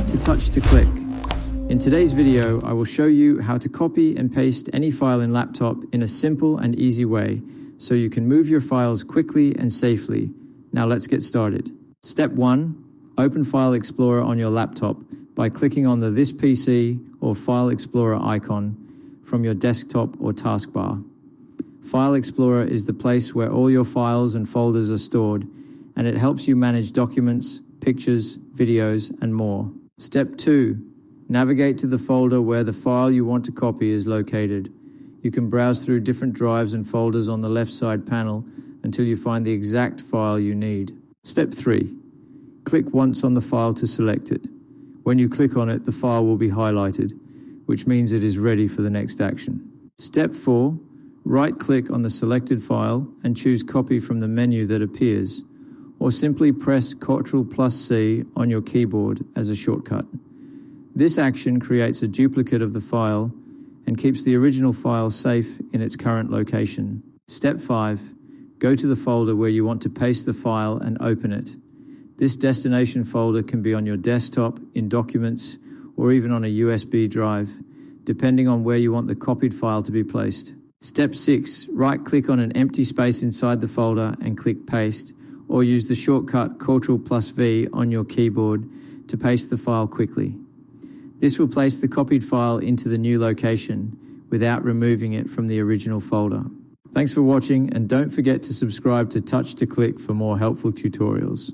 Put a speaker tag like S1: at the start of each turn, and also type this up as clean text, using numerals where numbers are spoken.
S1: Step to touch to click. In today's video, I will show you how to copy and paste any file in laptop in a simple and easy way, so you can move your files quickly and safely. Now let's get started. Step 1. Open File Explorer on your laptop by clicking on the This PC or File Explorer icon from your desktop or taskbar. File Explorer is the place where all your files and folders are stored, and it helps you manage documents, pictures, videos, and more. Step 2. Navigate to the folder where the file you want to copy is located. You can browse through different drives and folders on the left side panel until you find the exact file you need. Step 3. Click once on the file to select it. When you click on it, the file will be highlighted, which means it is ready for the next action. Step 4. Right-click on the selected file and choose Copy from the menu that appears, or simply press Ctrl+C on your keyboard as a shortcut. This action creates a duplicate of the file and keeps the original file safe in its current location. Step 5. Go to the folder where you want to paste the file and open it. This destination folder can be on your desktop, in Documents, or even on a USB drive, depending on where you want the copied file to be placed. Step 6. Right-click on an empty space inside the folder and click Paste, or use the shortcut Ctrl+V on your keyboard to paste the file quickly. This will place the copied file into the new location without removing it from the original folder. Thanks for watching, and don't forget to subscribe to Touch to Click for more helpful tutorials.